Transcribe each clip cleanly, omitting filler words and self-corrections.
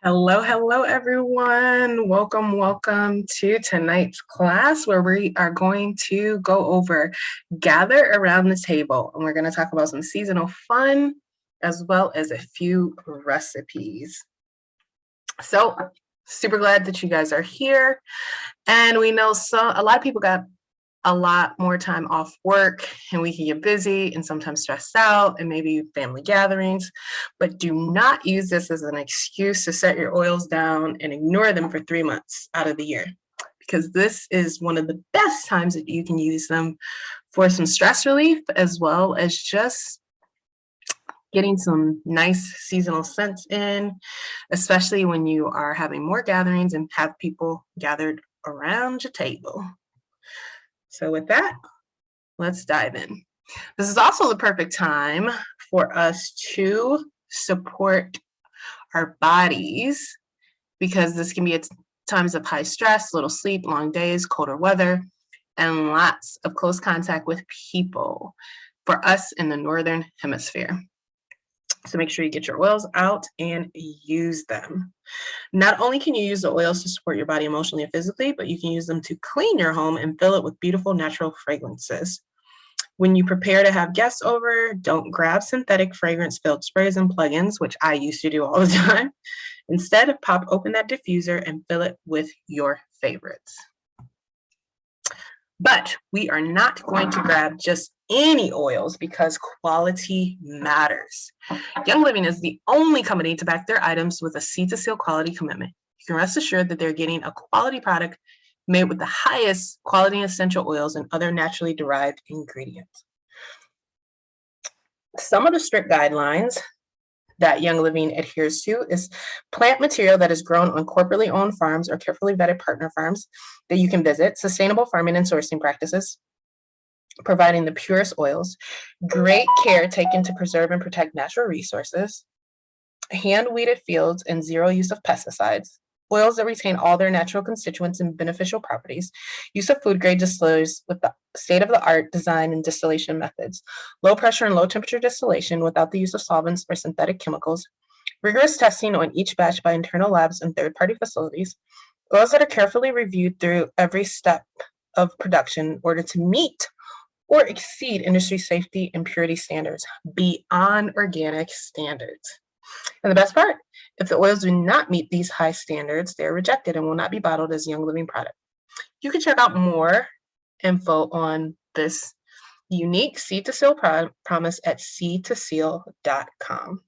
Hello, everyone. Welcome to tonight's class where we are going to go over Gather Around the Table. And we're going to talk about some seasonal fun as well as a few recipes. So, super glad that you guys are here. And we know a lot of people got a lot more time off work and we can get busy and sometimes stressed out and maybe family gatherings, but do not use this as an excuse to set your oils down and ignore them for 3 months out of the year, because this is one of the best times that you can use them for some stress relief as well as just getting some nice seasonal scents in, especially when you are having more gatherings and have people gathered around your table. So with that, let's dive in. This is also the perfect time for us to support our bodies, because this can be at times of high stress, little sleep, long days, colder weather, and lots of close contact with people for us in the Northern Hemisphere. So make sure you get your oils out and use them. Not only can you use the oils to support your body emotionally and physically, but you can use them to clean your home and fill it with beautiful natural fragrances. When you prepare to have guests over, don't grab synthetic fragrance-filled sprays and plugins, which I used to do all the time. Instead, pop open that diffuser and fill it with your favorites. But we are not going to grab just any oils because quality matters. Young Living is the only company to back their items with a seed to seal quality commitment. You can rest assured that they're getting a quality product made with the highest quality essential oils and other naturally derived ingredients. Some of the strict guidelines that Young Living adheres to is plant material that is grown on corporately owned farms or carefully vetted partner farms that you can visit, sustainable farming and sourcing practices, providing the purest oils, great care taken to preserve and protect natural resources, hand-weeded fields and zero use of pesticides, oils that retain all their natural constituents and beneficial properties, use of food-grade distillers with the state-of-the-art design and distillation methods, low pressure and low temperature distillation without the use of solvents or synthetic chemicals, rigorous testing on each batch by internal labs and third-party facilities, oils that are carefully reviewed through every step of production in order to meet or exceed industry safety and purity standards beyond organic standards. And the best part, if the oils do not meet these high standards, they're rejected and will not be bottled as Young Living product. You can check out more info on this unique seed to seal promise at seedtoseal.com.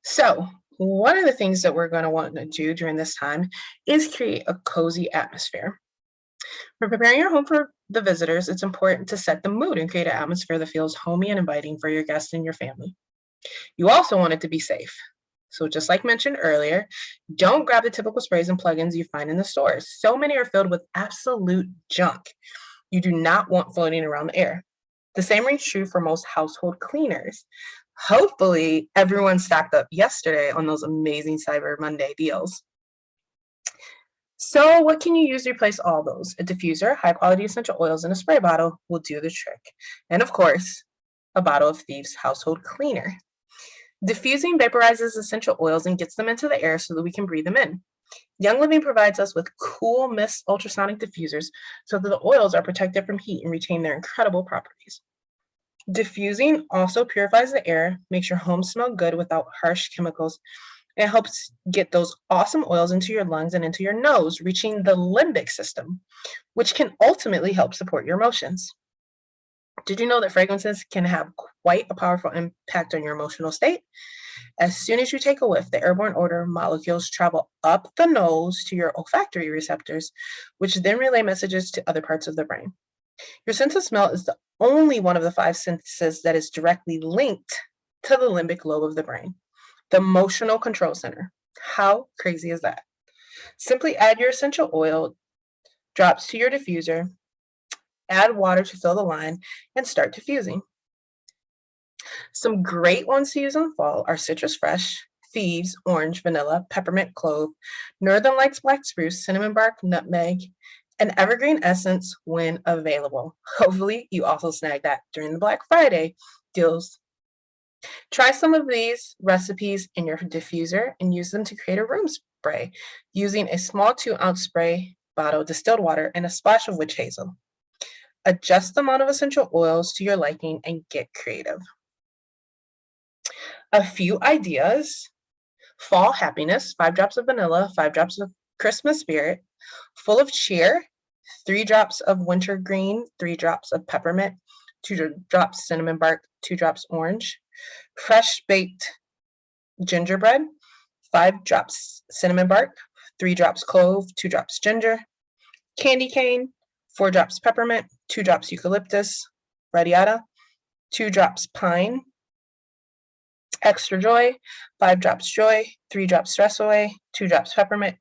So one of the things that we're going to want to do during this time is create a cozy atmosphere. For preparing your home for the visitors, it's important to set the mood and create an atmosphere that feels homey and inviting for your guests and your family. You also want it to be safe. So just like mentioned earlier, don't grab the typical sprays and plugins you find in the stores. So many are filled with absolute junk you do not want floating around the air. The same rings true for most household cleaners. Hopefully, everyone stocked up yesterday on those amazing Cyber Monday deals. So what can you use to replace all those? A diffuser, high quality essential oils, and a spray bottle will do the trick. And of course, a bottle of Thieves household cleaner. Diffusing vaporizes essential oils and gets them into the air so that we can breathe them in. Young Living provides us with cool mist ultrasonic diffusers so that the oils are protected from heat and retain their incredible properties. Diffusing also purifies the air, makes your home smell good without harsh chemicals, and helps get those awesome oils into your lungs and into your nose, reaching the limbic system, which can ultimately help support your emotions. Did you know that fragrances can have quite a powerful impact on your emotional state? As soon as you take a whiff, the airborne odor molecules travel up the nose to your olfactory receptors, which then relay messages to other parts of the brain. Your sense of smell is the only one of the 5 senses that is directly linked to the limbic lobe of the brain, the emotional control center. How crazy is that? Simply add your essential oil drops to your diffuser, add water to fill the line, and start diffusing. Some great ones to use in the fall are Citrus Fresh, Thieves, Orange, Vanilla, Peppermint, Clove, Northern Lights Black Spruce, Cinnamon Bark, Nutmeg, and Evergreen Essence when available. Hopefully, you also snag that during the Black Friday deals. Try some of these recipes in your diffuser and use them to create a room spray using a small 2-ounce spray bottle, distilled water, and a splash of witch hazel. Adjust the amount of essential oils to your liking and get creative. A few ideas: fall happiness, 5 drops of vanilla, 5 drops of Christmas spirit, full of cheer, 3 drops of wintergreen, 3 drops of peppermint, 2 drops cinnamon bark, 2 drops orange, fresh baked gingerbread, 5 drops cinnamon bark, 3 drops clove, 2 drops ginger, candy cane, 4 drops peppermint, 2 drops eucalyptus, radiata, 2 drops pine, extra joy, 5 drops joy, 3 drops stress away, 2 drops peppermint,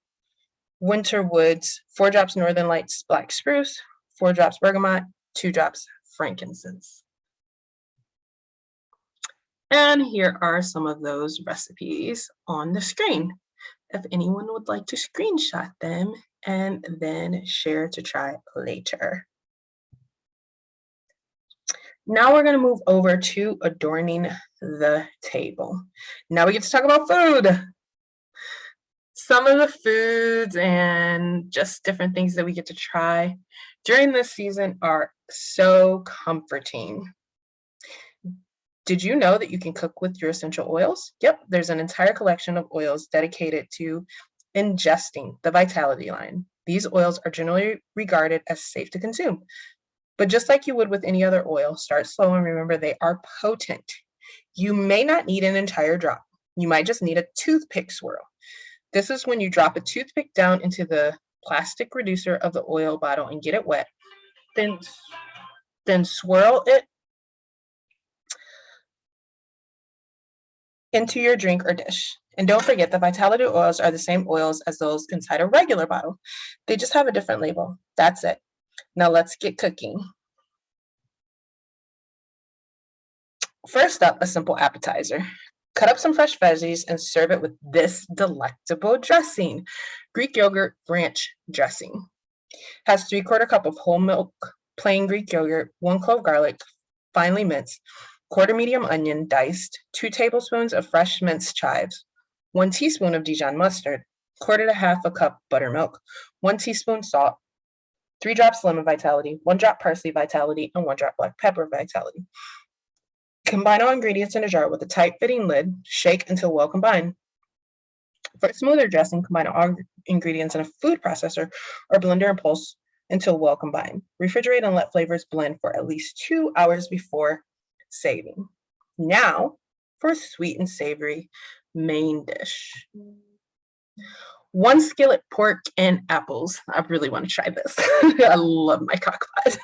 winter woods, 4 drops northern lights black spruce, 4 drops bergamot, 2 drops frankincense. And here are some of those recipes on the screen, if anyone would like to screenshot them and then share to try later. Now we're going to move over to adorning the table. Now we get to talk about food. Some of the foods and just different things that we get to try during this season are so comforting. Did you know that you can cook with your essential oils? Yep, there's an entire collection of oils dedicated to ingesting the Vitality line. These oils are generally regarded as safe to consume. But just like you would with any other oil, start slow and remember they are potent. You may not need an entire drop. You might just need a toothpick swirl. This is when you drop a toothpick down into the plastic reducer of the oil bottle and get it wet. Then swirl it into your drink or dish. And don't forget, the Vitality oils are the same oils as those inside a regular bottle. They just have a different label. That's it. Now let's get cooking. First up, a simple appetizer. Cut up some fresh veggies and serve it with this delectable dressing. Greek yogurt ranch dressing. Has 3/4 cup of whole milk, plain Greek yogurt, 1 clove garlic, finely minced, 1/4 medium onion diced, 2 tablespoons of fresh minced chives, 1 teaspoon of Dijon mustard, 1/4 cup buttermilk, 1 teaspoon salt, 3 drops lemon Vitality, 1 drop parsley Vitality, and 1 drop black pepper Vitality. Combine all ingredients in a jar with a tight-fitting lid. Shake until well combined. For a smoother dressing, combine all ingredients in a food processor or blender and pulse until well combined. Refrigerate and let flavors blend for at least 2 hours before saving. Now for a sweet and savory main dish. 1 skillet pork and apples. I really want to try this. I love my crock pot.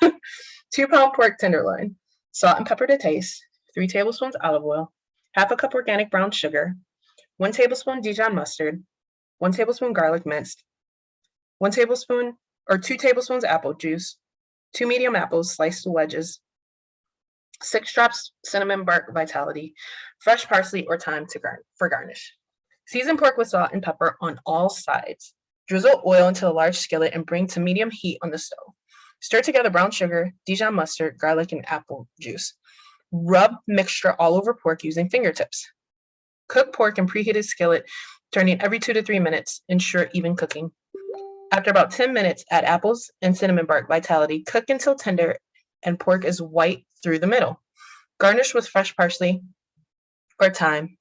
2-pound pork tenderloin. Salt and pepper to taste. 3 tablespoons olive oil. 1/2 cup organic brown sugar. 1 tablespoon Dijon mustard. 1 tablespoon garlic minced. 1 tablespoon or 2 tablespoons apple juice. 2 medium apples sliced to wedges. 6 drops cinnamon bark Vitality. Fresh parsley or thyme for garnish. Season pork with salt and pepper on all sides. Drizzle oil into a large skillet and bring to medium heat on the stove. Stir together brown sugar, Dijon mustard, garlic, and apple juice. Rub mixture all over pork using fingertips. Cook pork in preheated skillet, turning every 2 to 3 minutes. Ensure even cooking. After about 10 minutes, add apples and cinnamon bark Vitality. Cook until tender and pork is white through the middle. Garnish with fresh parsley or thyme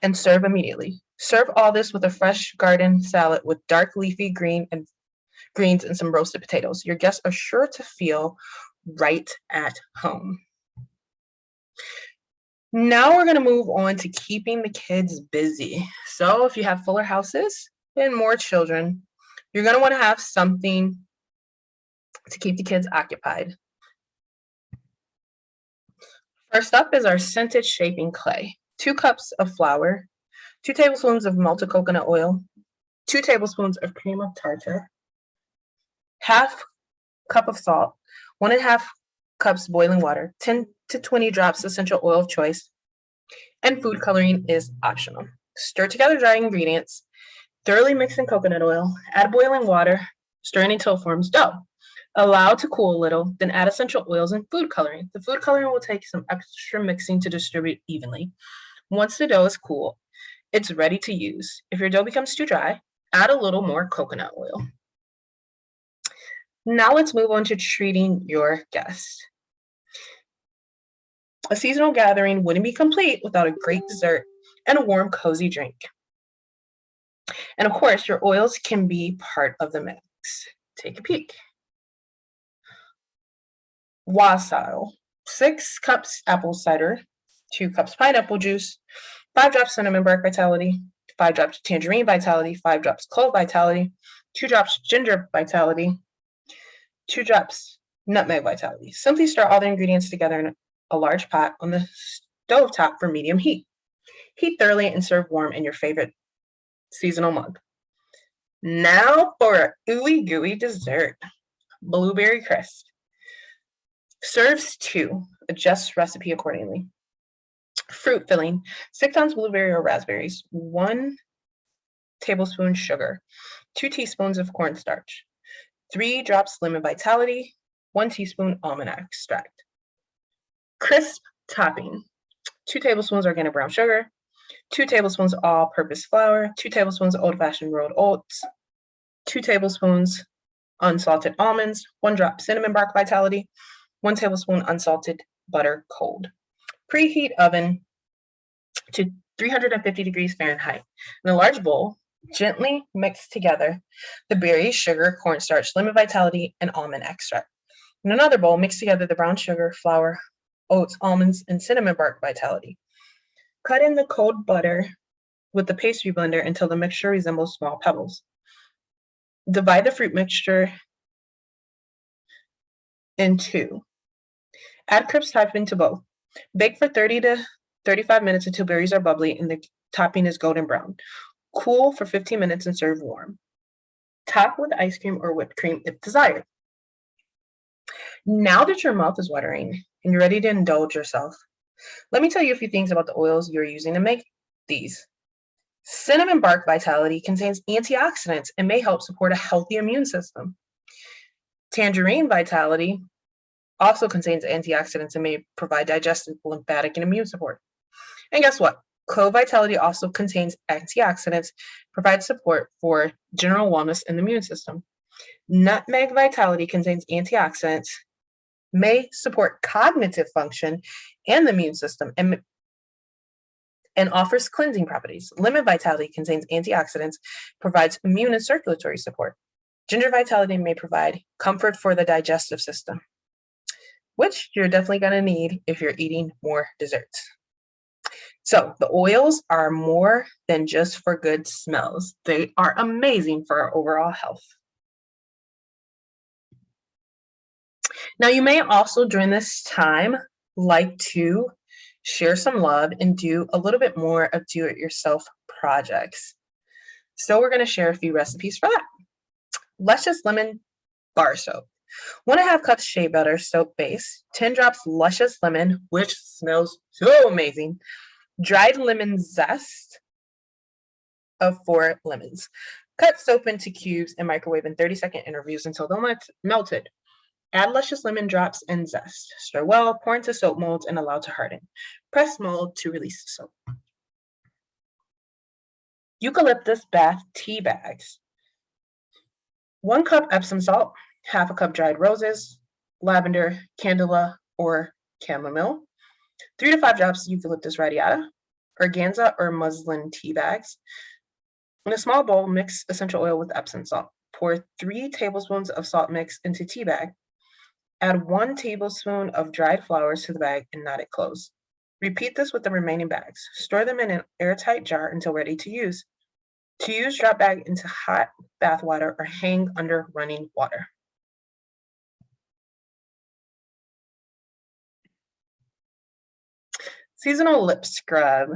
and serve immediately. Serve all this with a fresh garden salad with dark leafy greens and some roasted potatoes. Your guests are sure to feel right at home. Now we're going to move on to keeping the kids busy. So if you have fuller houses and more children, you're going to want to have something to keep the kids occupied. First up is our scented shaping clay. 2 cups of flour, 2 tablespoons of melted coconut oil, 2 tablespoons of cream of tartar, 1/2 cup of salt, 1.5 cups boiling water, 10 to 20 drops essential oil of choice, and food coloring is optional. Stir together dry ingredients, thoroughly mix in coconut oil, add boiling water, stirring until it forms dough. Allow to cool a little, then add essential oils and food coloring. The food coloring will take some extra mixing to distribute evenly. Once the dough is cool, it's ready to use. If your dough becomes too dry, add a little more coconut oil. Now let's move on to treating your guests. A seasonal gathering wouldn't be complete without a great dessert and a warm, cozy drink. And of course, your oils can be part of the mix. Take a peek. Wassail, 6 cups apple cider, 2 cups pineapple juice, 5 drops cinnamon bark vitality, 5 drops tangerine vitality, 5 drops clove vitality, 2 drops ginger vitality, 2 drops nutmeg vitality. Simply stir all the ingredients together in a large pot on the stove top for medium heat. Heat thoroughly and serve warm in your favorite seasonal mug. Now for an ooey gooey dessert, blueberry crisp. Serves 2. Adjust recipe accordingly. Fruit filling, 6 ounce blueberry or raspberries, 1 tablespoon sugar, 2 teaspoons of cornstarch, 3 drops lemon vitality, 1 teaspoon almond extract. Crisp topping, 2 tablespoons organic brown sugar, 2 tablespoons all-purpose flour, 2 tablespoons old-fashioned rolled oats, 2 tablespoons unsalted almonds, 1 drop cinnamon bark vitality, 1 tablespoon unsalted butter cold. Preheat oven to 350 degrees Fahrenheit. In a large bowl, gently mix together the berries, sugar, cornstarch, lemon vitality, and almond extract. In another bowl, mix together the brown sugar, flour, oats, almonds, and cinnamon bark vitality. Cut in the cold butter with the pastry blender until the mixture resembles small pebbles. Divide the fruit mixture in 2. Add crisp topping to both. Bake for 30 to 35 minutes until berries are bubbly and the topping is golden brown. Cool for 15 minutes and serve warm. Top with ice cream or whipped cream if desired. Now that your mouth is watering and you're ready to indulge yourself, let me tell you a few things about the oils you're using to make these. Cinnamon bark vitality contains antioxidants and may help support a healthy immune system. Tangerine vitality also contains antioxidants and may provide digestive, lymphatic, and immune support. And guess what? Clove vitality also contains antioxidants, provides support for general wellness in the immune system. Nutmeg vitality contains antioxidants, may support cognitive function and the immune system, and offers cleansing properties. Lemon vitality contains antioxidants, provides immune and circulatory support. Ginger vitality may provide comfort for the digestive system, which you're definitely going to need if you're eating more desserts. So the oils are more than just for good smells. They are amazing for our overall health. Now, you may also during this time like to share some love and do a little bit more of do-it-yourself projects. So we're going to share a few recipes for that. Luscious lemon bar soap. 1.5 cups shea butter soap base, 10 drops luscious lemon, which smells so amazing, dried lemon zest of 4 lemons. Cut soap into cubes and microwave in 30-second intervals until they're melted. Add luscious lemon drops and zest. Stir well, pour into soap molds, and allow to harden. Press mold to release the soap. Eucalyptus bath tea bags. 1 cup Epsom salt, 1/2 cup dried roses, lavender, candela, or chamomile, 3 to 5 drops eucalyptus radiata, organza or muslin tea bags. In a small bowl, mix essential oil with Epsom salt. Pour 3 tablespoons of salt mix into tea bag. Add 1 tablespoon of dried flowers to the bag and knot it close. Repeat this with the remaining bags. Store them in an airtight jar until ready to use. To use, drop bag into hot bath water or hang under running water. Seasonal lip scrub.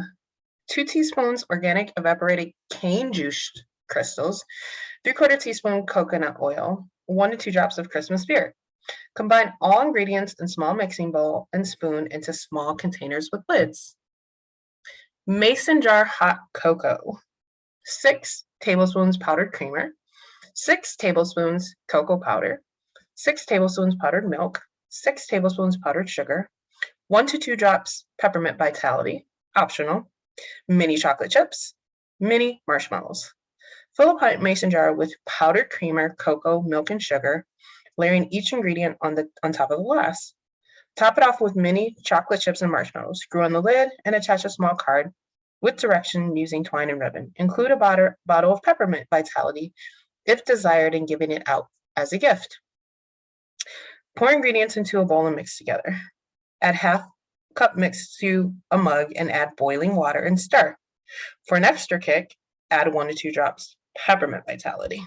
2 teaspoons organic evaporated cane juice crystals, 3/4 teaspoon coconut oil, 1 to 2 drops of Christmas spirit. Combine all ingredients in small mixing bowl and spoon into small containers with lids. Mason jar hot cocoa. 6 tablespoons powdered creamer, 6 tablespoons cocoa powder, 6 tablespoons powdered milk, 6 tablespoons powdered sugar, 1 to 2 drops peppermint vitality, optional, mini chocolate chips, mini marshmallows. Fill a pint mason jar with powdered creamer, cocoa, milk, and sugar, layering each ingredient on top of the glass. Top it off with mini chocolate chips and marshmallows. Screw on the lid and attach a small card with direction using twine and ribbon. Include a bottle of peppermint vitality if desired and giving it out as a gift. Pour ingredients into a bowl and mix together. Add half cup mix to a mug and add boiling water and stir. For an extra kick, add 1 to 2 drops peppermint vitality.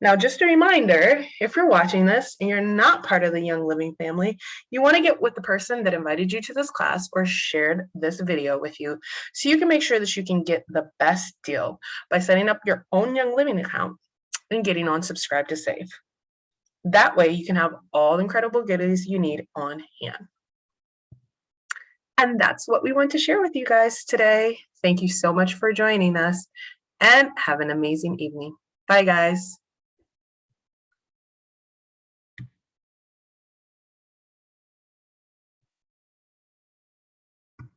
Now, just a reminder, if you're watching this and you're not part of the Young Living family, you want to get with the person that invited you to this class or shared this video with you so you can make sure that you can get the best deal by setting up your own Young Living account and getting on Subscribe to Save. That way you can have all the incredible goodies you need on hand. And that's what we want to share with you guys today. Thank you so much for joining us and have an amazing evening. Bye, guys.